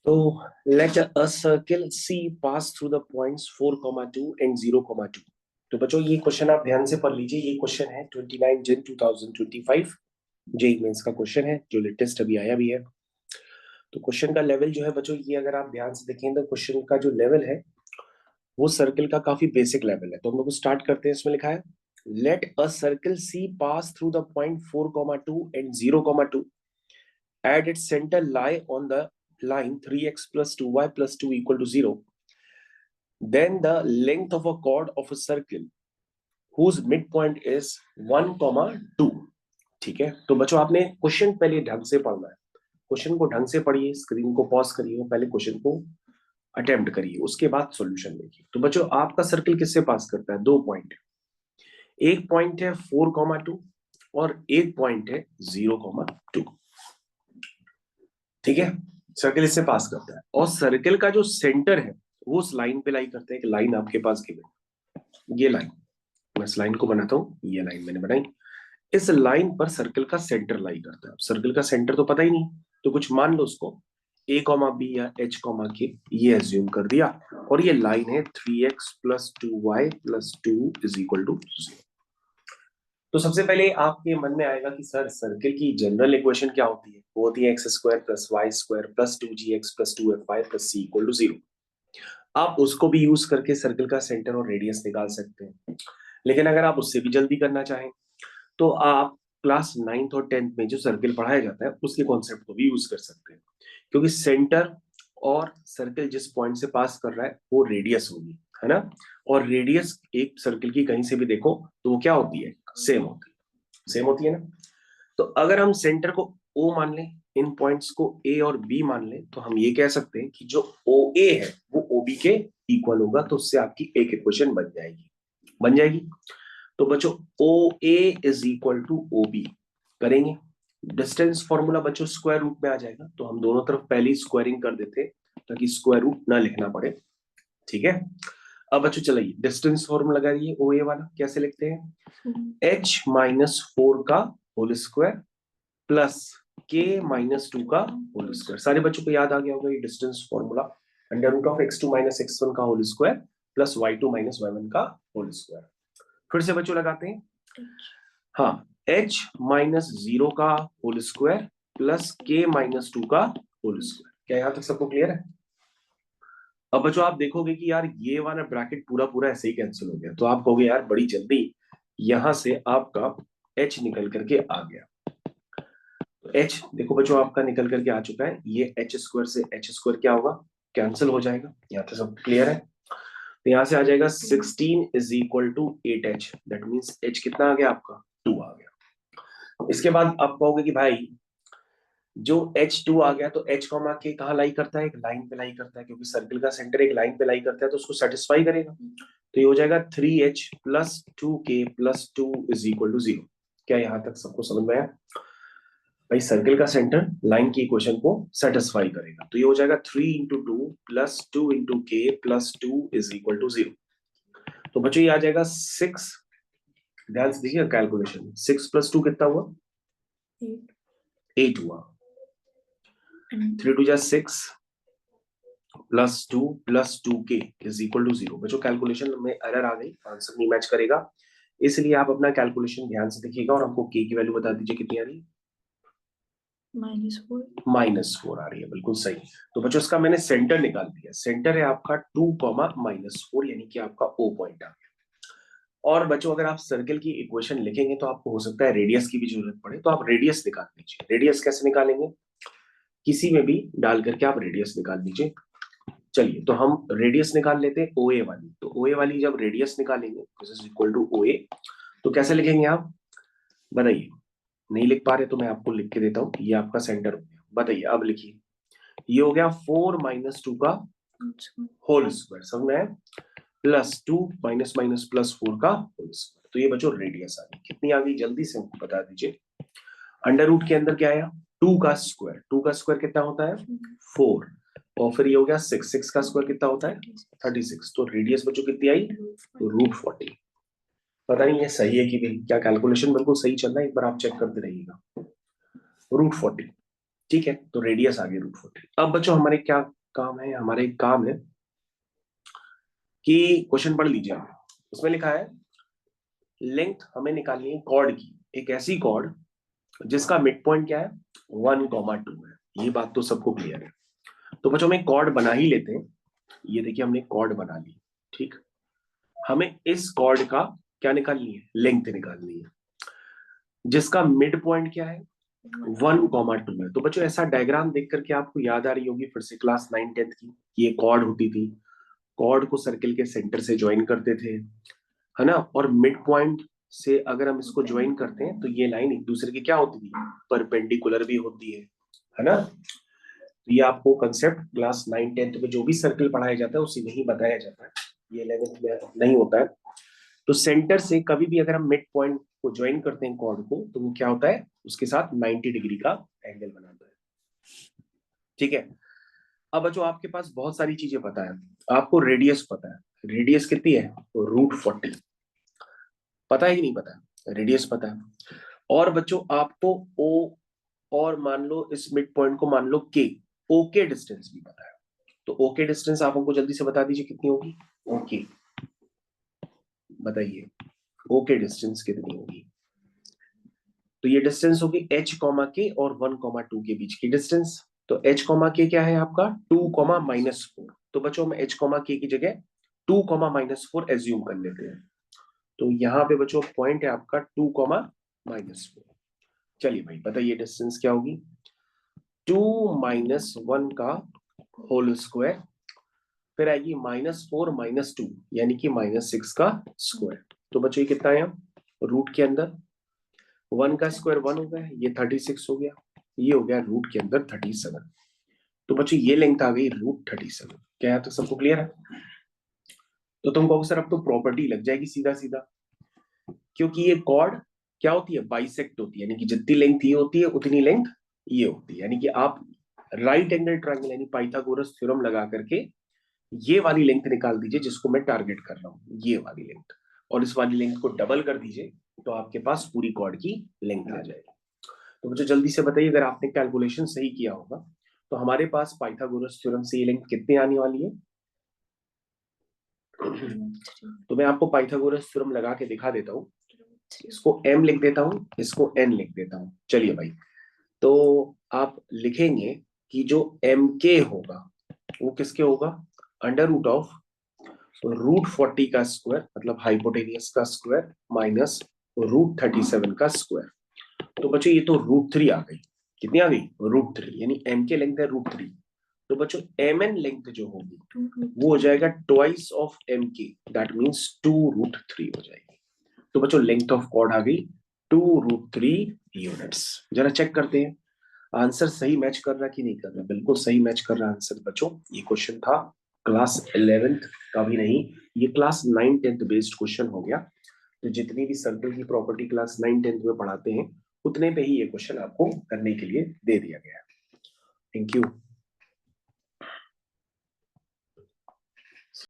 So let a circle C pass through the points 4,2 and 0,2. तो बच्चों ये question आप ध्यान से पढ़ लीजिए। ये क्वेश्चन है 29 जन 2025 जेईई मेंस का क्वेश्चन है जो लेटेस्ट अभी आया भी है। तो क्वेश्चन का लेवल जो है बच्चों, ये अगर आप ध्यान से देखें तो क्वेश्चन का जो लेवल है वो सर्कल का काफी बेसिक लेवल है। तो हम लोग स्टार्ट करते हैं। इसमें लिखा है let a circle C pass through the point 4,2 and 0,2 at its center lie on the line 3x plus 2y plus 2 equal to 0, then the length of a chord of a circle whose midpoint is 1,2। ठीक है, तो बच्चों आपने question पहले ढंग से पढ़ना है। क्वेश्चन को ढंग से पढ़िए, स्क्रीन को पॉज करिए, पहले क्वेश्चन को अटेम्प्ट करिए, उसके बाद सॉल्यूशन देखिए। तो बच्चों आपका सर्कल किससे पास करता है? दो पॉइंट, एक पॉइंट है 4,2 और एक पॉइंट है 0,2। ठीक है, सर्कल इससे पास करता है और सर्कल का जो सेंटर है वो उस लाइन पे लाई करता है। एक लाइन आपके पास गिवन, ये लाइन, मैं इस लाइन को बनाता हूँ, ये लाइन मैंने बनाई। इस लाइन पर सर्कल का सेंटर लाई करता है। सर्कल का सेंटर तो पता ही नहीं, तो कुछ मान लो उसको a, b या h, k, ये एज्यूम कर दिया और ये लाइन है 3x plus 2y plus 2 is equal to 0। तो सबसे पहले आपके मन में आएगा कि सर सर्कल की जनरल इक्वेशन क्या होती है? वो होती है x square plus y square plus 2gx plus 2fy plus c equal to 0। आप उसको भी यूज करके सर्कल का सेंटर और रेडियस निकाल सकते हैं। लेकिन अगर आप उससे भी जल्दी करना चाहें तो आप क्लास 9th और 10th में जो सर्कल पढ़ाया जाता है उसके कॉन्सेप्ट को भी यूज कर सकते हैं, क्योंकि सेंटर और सर्कल जिस पॉइंट से पास कर रहा है वो रेडियस होगी, है ना। और रेडियस एक सर्कल की कहीं से भी देखो तो वो क्या होती है? सेम होती है, सेम होती है ना। तो अगर हम सेंटर को O मान लें, इन पॉइंट्स को A और B मान लें, तो हम ये कह सकते हैं कि जो OA है वो OB के इक्वल होगा। तो उससे आपकी एक इक्वेशन बन जाएगी, बन जाएगी। तो बच्चों OA is equal to OB करेंगे, डिस्टेंस फॉर्मूला बच्चों स्क्वायर रूट में आ जाएगा। तो हम दोनों तरफ पहली स्क्वायरिंग कर देते ताकि स्क्वायर रूट ना लिखना पड़े। ठीक है, अब बच्चों चलिए डिस्टेंस फॉर्मूला लगाइए। OA वाला कैसे लिखते हैं? h माइनस 4 का whole square plus k minus 2 का होल स्क्वायर। सारे बच्चों को याद आ गया होगा ये distance formula, under root of x2 minus x1 का whole square plus y2 minus y1 का होल स्क्वायर। फिर से बच्चों लगाते हैं। हाँ, h माइनस 0 का whole square plus k minus 2 का होल स्क्वायर। क्या यहां तक सबको क्लियर है? अब बच्चों आप देखोगे कि यार ये वाला ब्रैकेट पूरा पूरा ऐसे ही कैंसिल हो गया, तो आप कहोगे यार बड़ी जल्दी यहां से आपका h निकल करके आ गया। तो h देखो बच्चों आपका निकल करके आ चुका है। ये h स्क्वायर से h स्क्वायर क्या होगा? कैंसिल हो जाएगा। यहाँ तो सब क्लियर है। तो यहाँ से आ जाएगा 16 is equal to 8h। That means h कितना आ गया आपका? 2 आ गया। इसके बाद आप कहोगे कि भाई जो H2 आ गया तो H कॉमा के कहाँ लाई करता है? एक लाइन पे लाई करता है, क्योंकि सर्कल का सेंटर एक लाइन पे लाई करता है तो उसको सेटिस्फाई करेगा। तो ये हो जाएगा 3h plus 2k plus 2 is equal to 0। क्या यहाँ तक सबको समझ में आया? भाई सर्कल का सेंटर लाइन की इक्वेशन को सेटिस्फाई करेगा। तो ये हो जाएगा 3 इंटू 2 प्लस 2 इंटू के प्लस 2 इज इक्वल टू 0। तो बच्चों ये आ जाएगा 6। ध्यान से देखिए कैलकुलेशन, 6 प्लस 2 कितना हुआ? 8 हुआ। 3 टू जा 6 plus 2 plus 2k is equal to 0। बच्चों कैलकुलेशन में एरर आ गई, आंसर नहीं मैच करेगा, इसलिए आप अपना कैलकुलेशन ध्यान से देखिएगा और हमको k की वैल्यू बता दीजिए कितनी आ रही है। -4 आ रही है, बिल्कुल सही। तो बच्चों इसका मैंने सेंटर निकाल दिया। सेंटर है आपका 2, -4 यानी कि आपका O पॉइंट आ गया। और बच्चों अगर आप सर्कल की इक्वेशन लिखेंगे तो आपको हो सकता है रेडियस की भी जरूरत पड़े, तो आप रेडियस निकाल लीजिए। रेडियस कैसे निकालेंगे? किसी में भी डाल करके आप रेडियस निकाल लीजिए। चलिए तो हम रेडियस निकाल लेते हैं OA वाली। तो OA वाली जब रेडियस निकालेंगे this is equal to OA, तो कैसे लिखेंगे आप बताइए? नहीं लिख पा रहे तो मैं आपको लिख के देता हूँ। ये आपका सेंटर हो गया, बताइए अब लिखिए। ये हो गया 4 माइनस 2 का होल स्क्वायर, समझ में आया? प्लस 2 माइनस माइनस प्लस 4 का होल स्क्वायर। तो ये बच्चों रेडियस आ गई। कितनी आ गई जल्दी से हमको बता दीजिए। अंडर रूट के अंदर क्या आया? 2 का स्क्वायर। 2 का स्क्वायर कितना होता है? 4। और फिर ये हो गया 6। 6 का स्क्वायर कितना होता है? 36। तो रेडियस बच्चों कितनी आई? तो √40। पता नहीं ये सही है कि नहीं, क्या कैलकुलेशन बिल्कुल सही चल रहा है? एक बार आप चेक करते रहिएगा। √40, ठीक है। तो रेडियस आ गई √40। अब बच्चों हमारे क्या काम है, हमारा एक काम है कि क्वेश्चन पढ़ लीजिए आप। उसमें लिखा है लेंथ हमें निकालनी है कॉर्ड की, एक ऐसी कॉर्ड जिसका मिड पॉइंट क्या है 1,2 है। ये बात तो सबको क्लियर है। तो बच्चों में कॉर्ड बना ही लेते हैं। ये देखिए हमने कॉर्ड बना ली, ठीक। हमें इस कॉर्ड का क्या निकालनी है, लेंथ निकालनी है, जिसका मिड पॉइंट क्या है 1,2 है। तो बच्चों ऐसा डायग्राम देख करके आपको याद आ रही होगी फिर से क्लास 9-10 की, ये कॉर्ड होती थी, कॉर्ड को सर्किल के सेंटर से ज्वाइन करते थे, है ना, और मिड पॉइंट से अगर हम इसको ज्वाइन करते हैं तो ये लाइन एक दूसरे की क्या होती थी, परपेंडिकुलर भी होती है ना। तो ये आपको कंसेप्ट क्लास 9-10 में जो भी सर्किल पढ़ाया जाता है उसी में ही बताया जाता है, ये 11th में नहीं होता है। तो सेंटर से कभी भी अगर हम मिड पॉइंट को ज्वाइन करते हैं कॉर्ड को, तो वो क्या होता है, उसके साथ 90 डिग्री का एंगल बनाता है, ठीक है। अब बच्चों आपके पास बहुत सारी चीजें पता है, आपको रेडियस पता है, रेडियस कितनी है √40, पता है कि नहीं पता है, रेडियस पता है। और बच्चों आपको ओ, और मान लो इस मिड पॉइंट को मान लो के, ओके डिस्टेंस भी पता है। तो ओके डिस्टेंस आप हमको जल्दी से बता दीजिए कितनी होगी, ओके बताइए, ओके डिस्टेंस कितनी होगी। तो ये डिस्टेंस होगी h कॉमा के और 1,2 के बीच की डिस्टेंस। तो h कॉमा के क्या है आपका 2,-4। तो बच्चों हम h कॉमा के की जगह 2,-4 एज्यूम कर लेते हैं। तो यहाँ पे बच्चों पॉइंट है आपका 2,-4। चलिए भाई बताइए डिस्टेंस क्या होगी, 2-1 का होल स्क्वायर, फिर आएगी -4 - 2 यानी कि -6 का स्क्वायर। तो बच्चों ये कितना है, रूट के अंदर 1 का स्क्वायर 1 हो गया, ये 36 हो गया, ये हो गया रूट के अंदर 37। तो बच्चों ये लेंथ आ गई √37। क्या है, तो सबको क्लियर है। तो तुम कहोगे सर अब तो प्रॉपर्टी लग जाएगी सीधा सीधा, क्योंकि ये कॉर्ड क्या होती है, बाइसेक्ट होती है, यानी कि जितनी लेंथ ये होती है उतनी लेंथ ये होती है। यानी कि आप राइट एंगल ट्रायंगल यानी पाइथागोरस थ्योरम लगा करके ये वाली लेंथ निकाल दीजिए जिसको मैं टारगेट कर रहा हूं, ये वाली लेंथ, और इस वाली लेंथ को डबल कर दीजिए तो आपके पास पूरी कॉर्ड की लेंथ आ जाएगी। तो मुझे जल्दी से बताइए अगर आपने कैलकुलेशन सही किया होगा तो हमारे पास पाइथागोरस थ्योरम से ये लेंथ कितनी आने वाली है। तो मैं आपको पाइथागोरस थ्योरम लगा के दिखा देता हूँ, इसको m लिख देता हूँ, इसको n लिख देता हूँ। चलिए भाई, तो आप लिखेंगे कि जो mk होगा वो किसके होगा, √ऑफ √40 का स्क्वायर मतलब हाइपोटेनियस का स्क्वायर माइनस √37 का स्क्वायर। तो बच्चों ये तो √3 आ गई, कितनी आ गई √3, यानी m के लेंथ है √3। तो बच्चों mn लेंथ जो होगी वो हो जाएगा twice of mk, that means 2√3 हो जाएगी। तो बच्चों लेंथ ऑफ कॉर्ड आ गई 2√3 यूनिट्स। जरा चेक करते हैं आंसर सही मैच कर रहा कि नहीं कर रहा। बिल्कुल सही मैच कर रहा आंसर बच्चों। ये क्वेश्चन था क्लास 11th का भी नहीं, ये क्लास 9-10 बेस्ड क्वेश्चन हो गया। तो जितनी भी सर्कल की प्रॉपर्टी क्लास 9-10 में पढ़ाते हैं उतने पे ही ये क्वेश्चन आपको करने के लिए दे दिया गया है। Thank you.